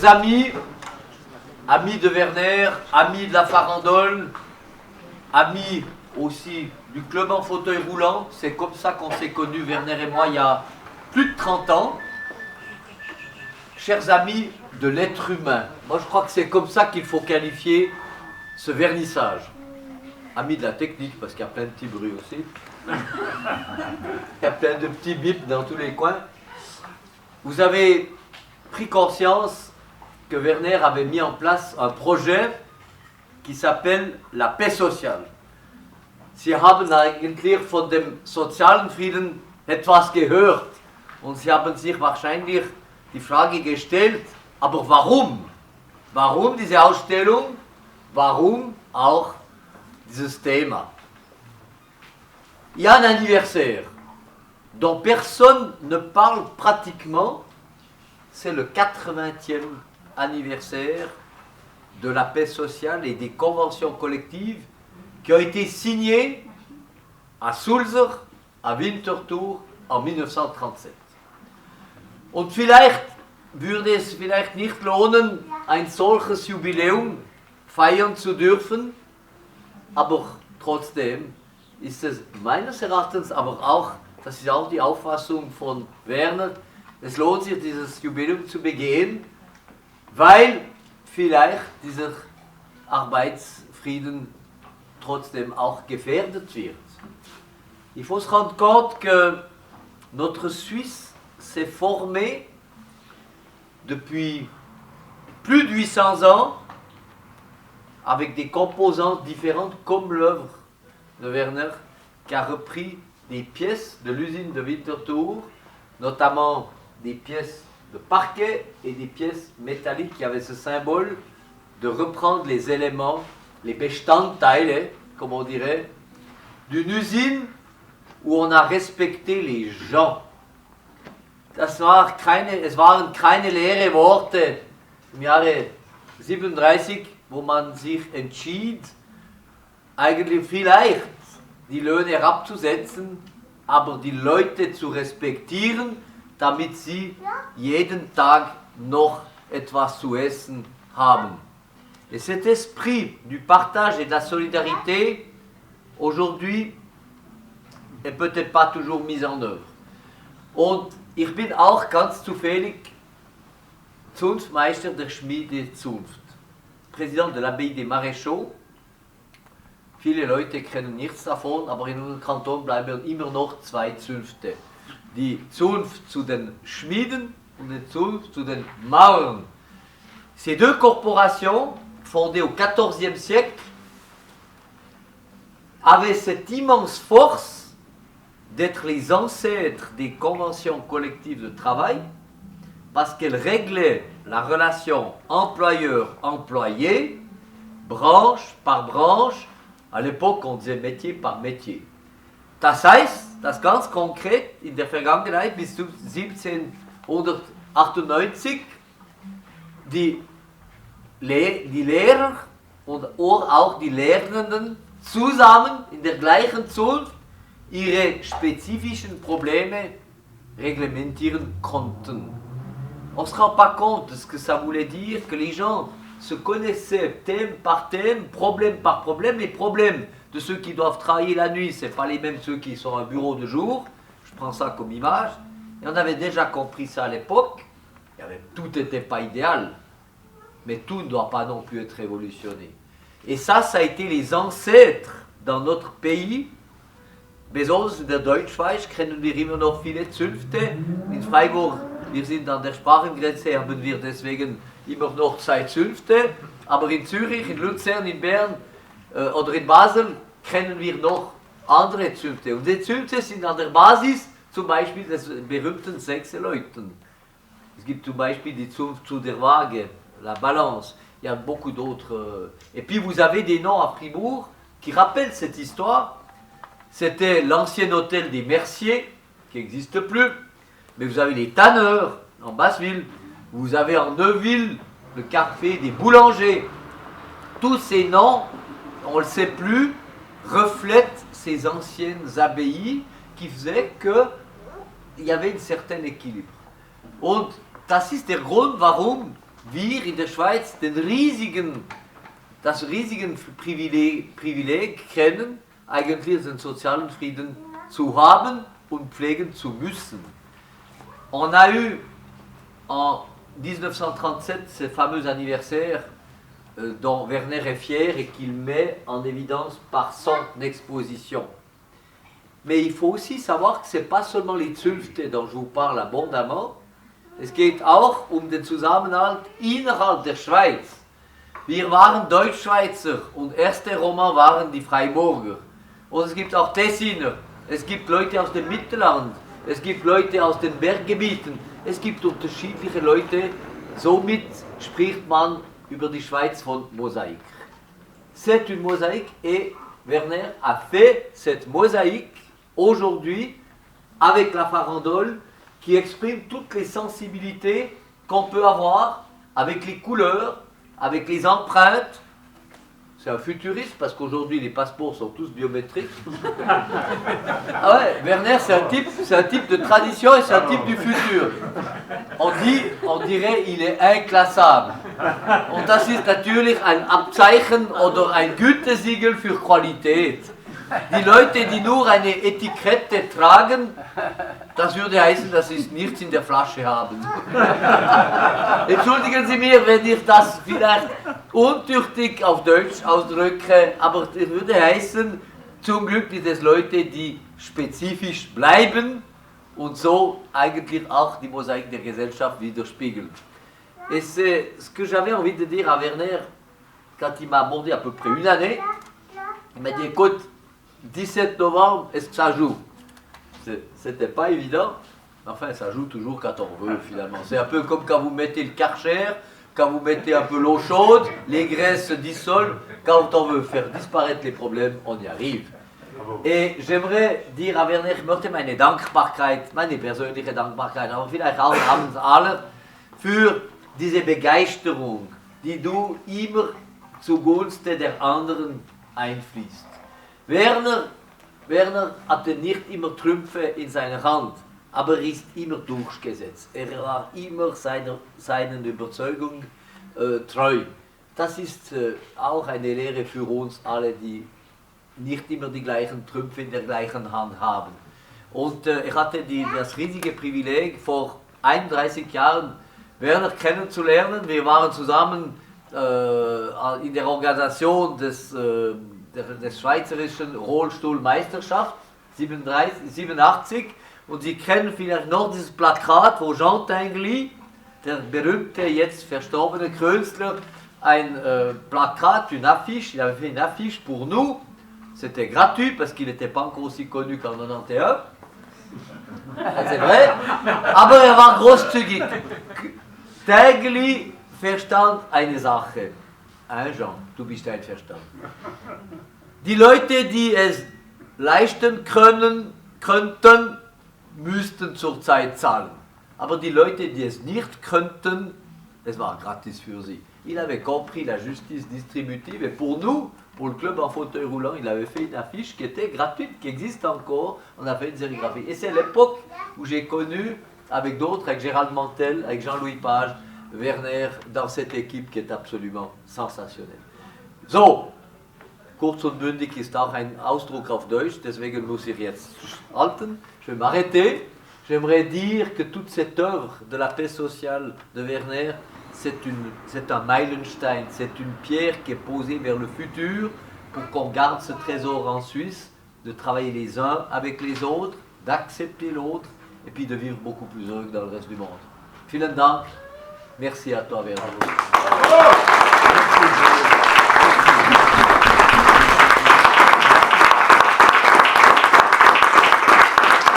Chers amis, amis de Werner, amis de la farandole, amis aussi du club en fauteuil roulant, c'est comme ça qu'on s'est connus, Werner et moi, il y a plus de 30 ans. Chers amis de l'être humain, moi je crois que c'est comme ça qu'il faut qualifier ce vernissage. Amis de la technique, parce qu'il y a plein de petits bruits aussi. Il y a plein de petits bips dans tous les coins. Vous avez pris conscience que Werner avait mis en place un projet qui s'appelle la paix sociale. Sie haben eigentlich von dem sozialen Frieden etwas gehört und Sie haben sich wahrscheinlich die Frage gestellt, aber warum? Warum diese Ausstellung? Warum auch dieses Thema? Il y a un anniversaire dont personne ne parle pratiquement, c'est le 80e anniversaire de la paix sociale et des conventions collectives qui ont été signées à Sulzer, à Winterthur en 1937. Und vielleicht würde es vielleicht nicht lohnen, ein solches Jubiläum feiern zu dürfen, aber trotzdem ist es meines Erachtens, aber auch, das ist auch die Auffassung von Werner, es lohnt sich, dieses Jubiläum zu begehen, weil vielleicht dieser Arbeitsfrieden trotzdem auch gefährdet wird. Il faut se rendre compte que notre Suisse s'est formée depuis plus de 800 ans avec des composantes différentes comme l'œuvre de Werner qui a repris des pièces de l'usine de Winterthur, notamment des pièces de parquet et des pièces métalliques qui avaient ce symbole de reprendre les éléments, les Bestandteile, comme on dirait, d'une usine où on a respecté les gens. Es waren keine leeren Worte im Jahre 37, wo man sich entschied, eigentlich vielleicht die Löhne herabzusetzen, aber die Leute zu respektieren, damit sie jeden Tag noch etwas zu essen haben. Et cet esprit du partage et de la solidarité, aujourd'hui, est peut-être pas toujours mis en œuvre. Und ich bin auch ganz zufällig Zunftmeister der Schmiede Zunft, Präsident de l'Abbaye des Maréchaux. Viele Leute kennen nichts davon, aber in unserem Kanton bleiben immer noch zwei Zünfte. Die Zunft zu den Schmieden und die Zunft zu den Maurern. Ces deux corporations, fondées au XIVe siècle, avaient cette immense force d'être les ancêtres des conventions collectives de travail, parce qu'elles réglaient la relation employeur-employé, branche par branche. À l'époque, on disait métier par métier. Das heißt, das ganz konkret in der Vergangenheit bis zu 1798, die Lehrer und auch die Lehrenden zusammen in der gleichen Zunft ihre spécifiques problèmes réglementieren konnten. On ne se rend pas compte de ce que ça voulait dire que les gens se connaissaient thème par thème, problème par problème. Les problèmes de ceux qui doivent travailler la nuit, ce n'est pas les mêmes ceux qui sont à un bureau de jour. Je prends ça comme image. Et on avait déjà compris ça à l'époque. Tout n'était pas idéal, mais tout ne doit pas non plus être révolutionné. Et ça a été les ancêtres dans notre pays. Besonders in der Deutschschweiz kennen wir immer noch viele Zünfte. In Freiburg, wir sind an der Sprachengrenze, haben wir deswegen immer noch zwei Zünfte. Aber in Zürich, in Luzern, in Bern oder in Basel kennen wir noch andere Zünfte. Und die Zünfte sind an der Basis zum Beispiel des berühmten Sechseleuten. Es gibt zum Beispiel die Zunft zu der Waage, la Balance. Il y a beaucoup d'autres. Et puis vous avez des noms à Fribourg qui rappellent cette histoire. C'était l'ancien hôtel des Merciers, qui n'existe plus, mais vous avez les tanneurs en Basse-Ville, vous avez en Neuville le café des boulangers. Tous ces noms, on ne le sait plus, reflètent ces anciennes abbayes qui faisaient qu'il y avait un certain équilibre. Und das ist der Grund, warum wir in der Schweiz das riesige Privileg kennen, eigentlich den sozialen Frieden zu haben und pflegen zu müssen. On a eu en 1937 ce fameux anniversaire dont Werner est fier et qu'il met en évidence par son exposition. Mais il faut aussi savoir que ce n'est pas seulement les Zünfte dont je vous parle abondamment, es geht auch den Zusammenhalt innerhalb der Schweiz. Wir waren Deutschschweizer und erste Roma waren die Freiburger. Und es gibt auch Tessiner, es gibt Leute aus dem Mittelland, es gibt Leute aus den Berggebieten, es gibt unterschiedliche Leute. Somit spricht man über die Schweiz von Mosaïque. C'est une mosaïque et Werner a fait cette mosaïque aujourd'hui avec la farandole qui exprime toutes les sensibilités qu'on peut avoir avec les couleurs, avec les empreintes. C'est un futuriste parce qu'aujourd'hui les passeports sont tous biométriques. Ah ouais, Werner c'est un type de tradition et c'est un type du futur. On dirait il est inclassable. Und das ist natürlich ein Abzeichen oder ein Gütesiegel für Qualität. Die Leute, die nur eine Etikette tragen, das würde heißen, dass sie nichts in der Flasche haben. Entschuldigen Sie mir, wenn ich das vielleicht untüchtig auf Deutsch ausdrücke, aber das würde heißen, zum Glück gibt es Leute, die spezifisch bleiben und so eigentlich auch die Mosaïque der Gesellschaft widerspiegeln. Et c'est ce que j'avais envie de dire à Werner quand il m'a abordé à peu près une année. Il m'a dit, écoute, 17 novembre, est-ce que ça joue? C'était pas évident, mais enfin ça joue toujours quand on veut finalement. C'est un peu comme quand vous mettez le Karcher, quand vous mettez un peu l'eau chaude, les graisses se dissolvent, quand on veut faire disparaître les problèmes, on y arrive. Et j'aimerais dire à Werner, ich möchte meine Dankbarkeit, meine persönliche Dankbarkeit, aber vielleicht auch namens aller, für diese Begeisterung, die du immer zugunsten der anderen einfließt. Werner hatte nicht immer Trümpfe in seiner Hand, aber er ist immer durchgesetzt. Er war immer seinen Überzeugungen treu. Das ist auch eine Lehre für uns alle, die nicht immer die gleichen Trümpfe in der gleichen Hand haben. Und ich hatte das riesige Privileg, vor 31 Jahren Werner kennenzulernen. Wir waren zusammen in der Organisation des Schweizerischen Rollstuhlmeisterschaft 87 und Sie kennen vielleicht noch dieses Plakat, wo Jean Tinguely, der berühmte, jetzt verstorbene Künstler, ein Plakat, une affiche, il avait fait une affiche pour nous, c'était gratuit parce qu'il n'était pas encore aussi connu qu'en 91, c'est vrai, aber er war großzügig. Tinguely verstand eine Sache. Jean, du bist einverstanden. Die Leute, die es leisten könnten, müssten zurzeit zahlen. Aber die Leute, die es nicht könnten, es war gratis für sie. Il avait compris la justice distributive et pour nous, pour le club en fauteuil roulant, il avait fait une affiche qui était gratuite, qui existe encore. On a fait une sérigraphie. Et c'est l'époque où j'ai connu, avec d'autres, avec Gérald Mantel, avec Jean-Louis Page, Werner, dans cette équipe qui est absolument sensationnelle. So, kurz und bündig ist auch ein Ausdruck auf Deutsch, deswegen muss ich jetzt halten. Je vais m'arrêter. J'aimerais dire que toute cette œuvre de la paix sociale de Werner, c'est un Meilenstein, c'est une pierre qui est posée vers le futur pour qu'on garde ce trésor en Suisse, de travailler les uns avec les autres, d'accepter l'autre et puis de vivre beaucoup plus heureux que dans le reste du monde. Vielen Dank. Merci à toi, Werner. Merci.